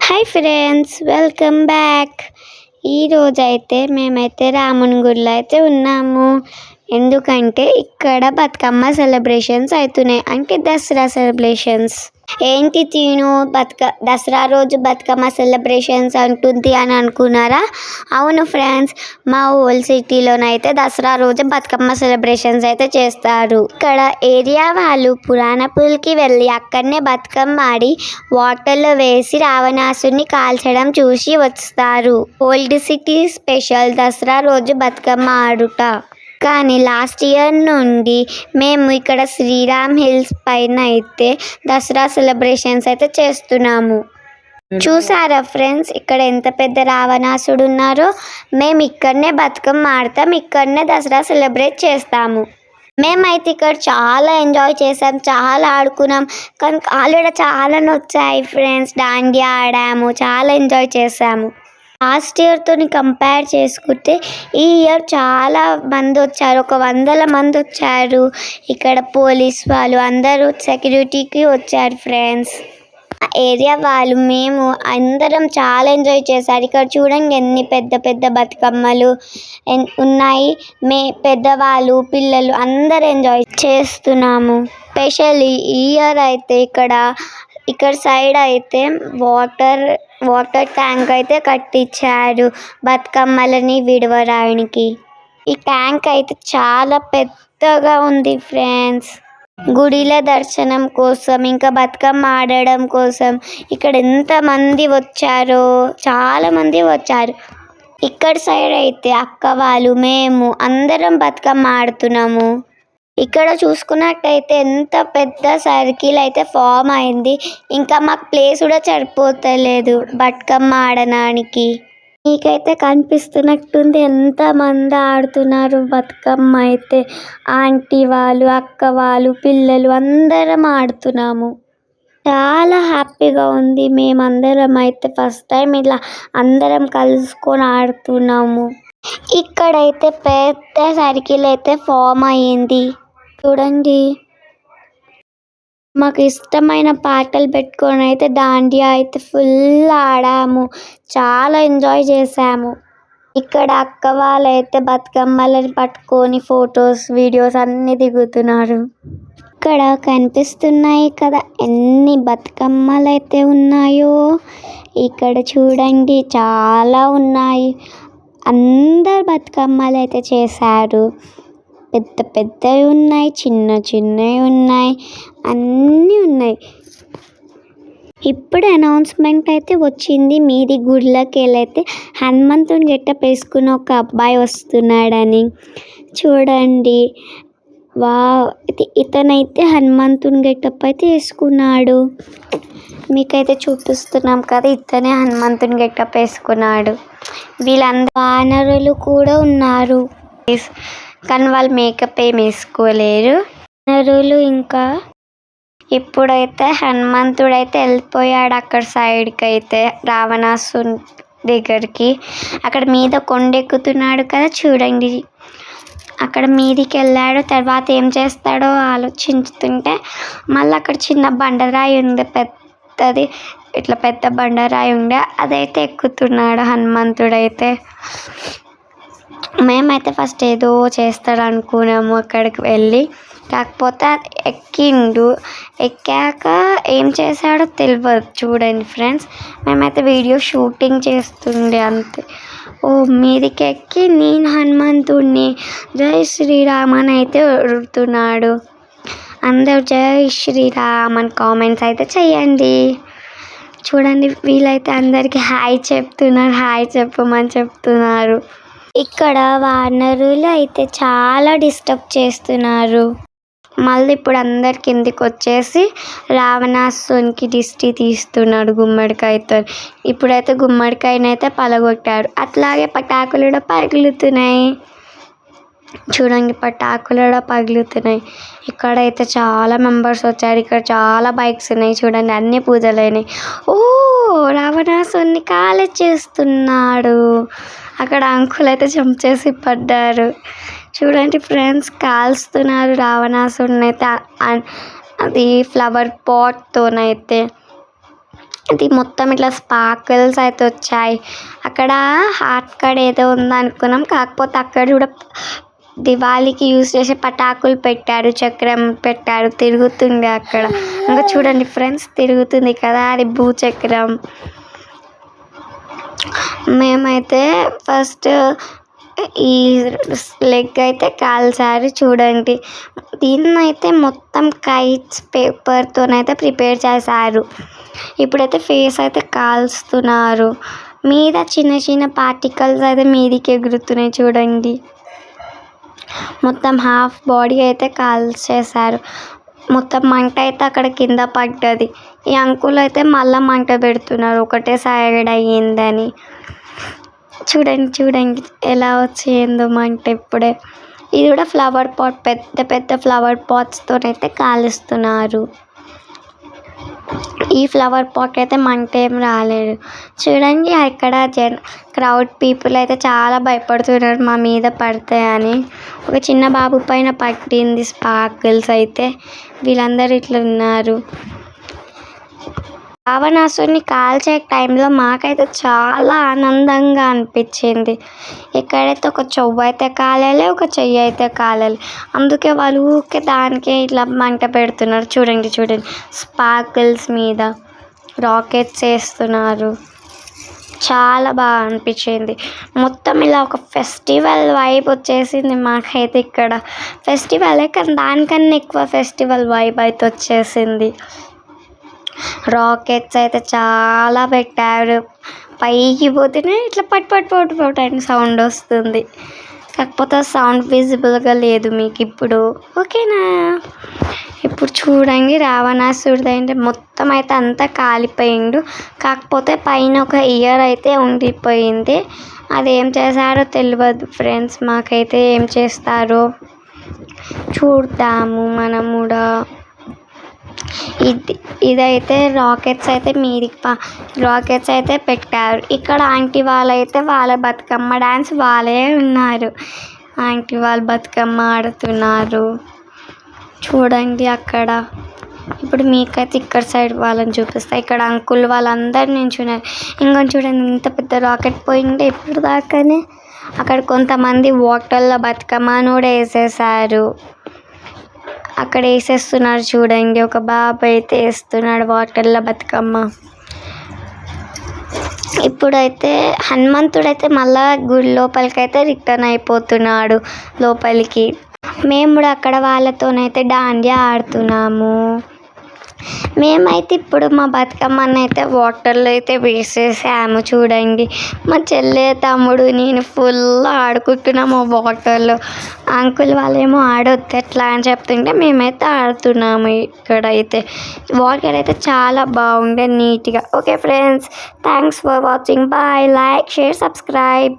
Hi friends, welcome back. ఈరోజైతే మేమైతే రాముని గుడిలో అయితే ఉన్నాము. ఎందుకంటే ఇక్కడ బతుకమ్మ సెలబ్రేషన్స్ అవుతున్నాయి, అంటే దసరా సెలబ్రేషన్స్. ఏంటి తీను దసరా రోజు బతుకమ్మ సెలబ్రేషన్స్ అంటుంది అని అనుకున్నారా? అవును ఫ్రెండ్స్, మా హోల్ సిటీలోనైతే దసరా రోజు బతుకమ్మ సెలబ్రేషన్స్ అయితే చేస్తారు. ఇక్కడ ఏరియా వాళ్ళు పురాణపుల్కి వెళ్ళి అక్కడనే బతుకమ్మ ఆడి వాటర్లో వేసి రావణాసుని కాల్చడం చూసి వస్తారు. ఓల్డ్ సిటీ స్పెషల్ దసరా రోజు బతుకమ్మ ఆడుట. కానీ లాస్ట్ ఇయర్ నుండి మేము ఇక్కడ శ్రీరామ్ హిల్స్ పైన అయితే దసరా సెలబ్రేషన్స్ అయితే చేస్తున్నాము. చూసారా ఫ్రెండ్స్, ఇక్కడ ఎంత పెద్ద రావణాసుడు ఉన్నారో. మేము ఇక్కడనే బతుకమ్మ ఆడతాం, ఇక్కడనే దసరా సెలబ్రేట్ చేస్తాము. మేమైతే ఇక్కడ చాలా ఎంజాయ్ చేసాం, చాలా ఆడుకున్నాం. కానీ కాళ్ళు చాలా నొచ్చాయి ఫ్రెండ్స్. దాండియా ఆడాము, చాలా ఎంజాయ్ చేసాము. లాస్ట్ ఇయర్తో కంపేర్ చేసుకుంటే ఈ ఇయర్ చాలా మంది వచ్చారు, 100 మంది వచ్చారు. ఇక్కడ పోలీస్ వాళ్ళు అందరూ సెక్యూరిటీకి వచ్చారు ఫ్రెండ్స్. ఏరియా వాళ్ళు మేము అందరం చాలా ఎంజాయ్ చేశారు. ఇక్కడ చూడండి ఎన్ని పెద్ద పెద్ద బతుకమ్మలు ఉన్నాయి. పెద్దవాళ్ళు పిల్లలు అందరు ఎంజాయ్ చేస్తున్నాము. స్పెషల్లీ ఈ ఇయర్ అయితే ఇక్కడ సైడ్ అయితే వాటర్ ట్యాంక్ అయితే కట్టించారు బతుకమ్మలని విడవడానికి. ఈ ట్యాంక్ అయితే చాలా పెద్దగా ఉంది ఫ్రెండ్స్. గుడిలో దర్శనం కోసం, ఇంకా బతుకమ్మ ఆడడం కోసం ఇక్కడ ఎంతమంది వచ్చారో, చాలా మంది వచ్చారు. ఇక్కడ సైడ్ అయితే అక్క వాళ్ళు మేము అందరం బతుకమ్మ ఆడుతున్నాము. ఇక్కడ చూసుకున్నట్టయితే ఎంత పెద్ద సర్కిల్ అయితే ఫామ్ అయింది. ఇంకా మాకు ప్లేస్ కూడా సరిపోతలేదు బతుకమ్మ ఆడడానికి. మీకైతే కనిపిస్తున్నట్టుంది ఎంతమంది ఆడుతున్నారు బతుకమ్మ అయితే. ఆంటీ వాళ్ళు, అక్క వాళ్ళు, పిల్లలు అందరం ఆడుతున్నాము. చాలా హ్యాపీగా ఉంది. మేమందరం అయితే ఫస్ట్ టైం ఇలా అందరం కలుసుకొని ఆడుతున్నాము. ఇక్కడైతే పెద్ద సర్కిల్ అయితే ఫామ్ అయ్యింది చూడండి. మాకు ఇష్టమైన పాటలు పెట్టుకొని అయితే దాండియా అయితే ఫుల్ ఆడాము, చాలా ఎంజాయ్ చేసాము. ఇక్కడ అక్క వాళ్ళైతే బతుకమ్మలని పట్టుకొని ఫొటోస్ వీడియోస్ అన్నీ దిగుతున్నారు. ఇక్కడ కనిపిస్తున్నాయి కదా ఎన్ని బతుకమ్మలు అయితే ఉన్నాయో. ఇక్కడ చూడండి చాలా ఉన్నాయి. అందరు బతుకమ్మలు అయితే చేశారు. పెద్ద పెద్దవి ఉన్నాయి, చిన్న చిన్నవి ఉన్నాయి, అన్నీ ఉన్నాయి. ఇప్పుడు అనౌన్స్మెంట్ అయితే వచ్చింది మీది గుడిలోకి వెళ్ళైతే హనుమంతుని గెటప్ వేసుకుని ఒక అబ్బాయి వస్తున్నాడని. చూడండి, ఇతనైతే హనుమంతుని గెటప్ అయితే వేసుకున్నాడు. మీకైతే చూపిస్తున్నాం కదా, ఇతనే హనుమంతుని గెటప్ వేసుకున్నాడు. వీళ్ళందరూ వానరులు కూడా ఉన్నారు, కానీ వాళ్ళు మేకప్ ఏం వేసుకోలేరు వానరులు. ఇంకా ఇప్పుడైతే హనుమంతుడైతే వెళ్ళిపోయాడు అక్కడ సైడ్కి అయితే రావణాసుని దగ్గరికి. అక్కడ మీద కొండెక్కుతున్నాడు కదా చూడండి. అక్కడ మీదికి వెళ్ళాడు. తర్వాత ఏం చేస్తాడో ఆలోచించుతుంటే మళ్ళీ అక్కడ చిన్న బండరాయి ఉంది, పెద్దది ఇట్లా పెద్ద బండరాయి ఉండే, అదైతే ఎక్కుతున్నాడు హనుమంతుడైతే. మేమైతే ఫస్ట్ ఏదో చేస్తాడు అనుకున్నాము అక్కడికి వెళ్ళి. కాకపోతే ఎక్కాక ఏం చేశాడో తెలియదు. చూడండి ఫ్రెండ్స్, మేమైతే వీడియో షూటింగ్ చేస్తుండే అంతే. మీదికి ఎక్కి నేను హనుమంతుడిని జై శ్రీరామ్ అని అయితే అడుగుతున్నాడు. అందరూ జై శ్రీరామ్ అని కామెంట్స్ అయితే చెయ్యండి. చూడండి, వీళ్ళైతే అందరికీ హాయ్ చెప్తున్నారు, హాయ్ చెప్పమని చెప్తున్నారు. ఇక్కడ వానరులు అయితే చాలా డిస్టర్బ్ చేస్తున్నారు. మళ్ళీ ఇప్పుడు అందరి కిందికి వచ్చేసి రావణాసునికి దిష్టి తీస్తున్నాడు గుమ్మడికాయతో. ఇప్పుడైతే గుమ్మడికాయనైతే పలగొట్టాడు. అట్లాగే పటాకులు కూడా పగులుతున్నాయి. చూడండి, పటాకులు కూడా పగులుతున్నాయి. ఇక్కడైతే చాలా మెంబర్స్ వచ్చారు. ఇక్కడ చాలా బైక్స్ ఉన్నాయి చూడండి, అన్ని పూజలైనాయి. రావణాసుని కాల్చేస్తున్నాడు. అక్కడ అంకుల్ అయితే జంప్ చేసి పడ్డారు. చూడండి ఫ్రెండ్స్, కాల్స్తున్నారు రావణాసుడిని అయితే. అది ఫ్లవర్ పాట్తోనైతే అది మొత్తం ఇట్లా స్పార్కిల్స్ అయితే వచ్చాయి. అక్కడ హార్ట్ కార్డ్ ఏదో ఉందనుకున్నాం, కాకపోతే అక్కడ కూడా దివాళీకి యూజ్ చేసే పటాకులు పెట్టారు, చక్రం పెట్టారు, తిరుగుతుండే అక్కడ. ఇంకా చూడండి ఫ్రెండ్స్, తిరుగుతుంది కదా, అది భూచక్రం. మేమైతే ఫస్ట్ ఈ లెగ్ అయితే కాల్చారు చూడండి. దీన్నైతే మొత్తం కైట్స్ పేపర్తోనైతే ప్రిపేర్ చేశారు. ఇప్పుడైతే ఫేస్ అయితే కాల్స్తున్నారు. మీద చిన్న చిన్న పార్టికల్స్ అయితే మీదికి ఎగురుతున్నాయి చూడండి. మొత్తం హాఫ్ బాడీ అయితే కాల్చేశారు. మొత్తం మంట అయితే అక్కడ కింద పడ్డది. ఈ అంకుల్ అయితే మళ్ళీ మంట పెడుతున్నారు, ఒకటే సైడ్ అయ్యిందని. చూడండి ఎలా వచ్చేందో మంట ఇప్పుడే. ఇది కూడా ఫ్లవర్ పాట్, పెద్ద పెద్ద ఫ్లవర్ పాట్స్తోనైతే కాలుస్తున్నారు. ఈ ఫ్లవర్ పాట్ అయితే మంట ఏం రాలేదు. చూడండి ఇక్కడ క్రౌడ్ పీపుల్ అయితే చాలా భయపడుతున్నారు మా మీద పడతాయని. ఒక చిన్న బాబు పైన పట్టింది స్పార్కిల్స్ అయితే. వీళ్ళందరూ ఇట్లా ఉన్నారు. రావణాసుని కాల్చే టైంలో మాకైతే చాలా ఆనందంగా అనిపించింది. ఎక్కడైతే ఒక చెవు అయితే కాలాలి, ఒక చెయ్యి అయితే కాలాలి. అందుకే వాళ్ళు ఊరికే దానికే ఇట్లా మంట పెడుతున్నారు. చూడండి స్పార్కిల్స్ మీద రాకెట్స్ వేస్తున్నారు. చాలా బాగా అనిపించింది. మొత్తం ఇలా ఒక ఫెస్టివల్ వైబ్ వచ్చేసింది మాకైతే ఇక్కడ. ఫెస్టివలే కానీ దానికన్నా ఎక్కువ ఫెస్టివల్ వైబ్ అయితే వచ్చేసింది. రాకెట్స్ అయితే చాలా పెట్టారు. పైకి పోతేనే ఇట్లా పట్ అని సౌండ్ వస్తుంది. కాకపోతే సౌండ్ విజిబుల్గా లేదు మీకు ఇప్పుడు, ఓకేనా? ఇప్పుడు చూడండి, రావణాసురుడు అంటే మొత్తం అయితే అంతా కాలిపోయిండు. కాకపోతే పైన ఒక ఇయర్ అయితే ఉండిపోయింది. అది ఏం చేశారో తెలియదు ఫ్రెండ్స్. మాకైతే ఏం చేస్తారో చూద్దాము మనం కూడా. ఇదైతే రాకెట్స్ అయితే రాకెట్స్ అయితే పెట్టారు. ఇక్కడ ఆంటీ వాళ్ళైతే వాళ్ళ బతుకమ్మ డ్యాన్స్ వాళ్ళే ఉన్నారు. ఆంటీ వాళ్ళు బతుకమ్మ ఆడుతున్నారు చూడండి అక్కడ. ఇప్పుడు మీకైతే ఇక్కడ సైడ్ వాళ్ళని చూపిస్తా. ఇక్కడ అంకుల్ వాళ్ళందరూ నించున్నారు. ఇంకొంచెం చూడండి, ఇంత పెద్ద రాకెట్ పోయిండే ఇప్పుడు దాకానే. అక్కడ కొంతమంది వాటర్లో బతుకమ్మను కూడా వేసేసారు. అక్కడ వేసేస్తున్నారు చూడండి. ఒక బాబు అయితే వేస్తున్నాడు వాటర్లో బతుకమ్మ. ఇప్పుడైతే హనుమంతుడైతే మళ్ళా గుడి లోపలికి అయితే రిటర్న్ అయిపోతున్నాడు లోపలికి. మేము కూడా అక్కడ వాళ్ళతోనైతే డాండియా ఆడుతున్నాము. మేమైతే ఇప్పుడు మా బతుకమ్మని అయితే వాటర్లో అయితే వేసేసాము చూడండి. మా చెల్లె, తమ్ముడు, నేను ఫుల్ ఆడుకుంటున్నాము వాటర్లో. అంకుల్ వాళ్ళేమో ఆడొద్దు ఎట్లా అని చెప్తుంటే మేమైతే ఆడుతున్నాము. ఇక్కడైతే వాటర్ అయితే చాలా బాగుండే నీట్గా. Okay friends, thanks for watching. Bye. Like, share, subscribe.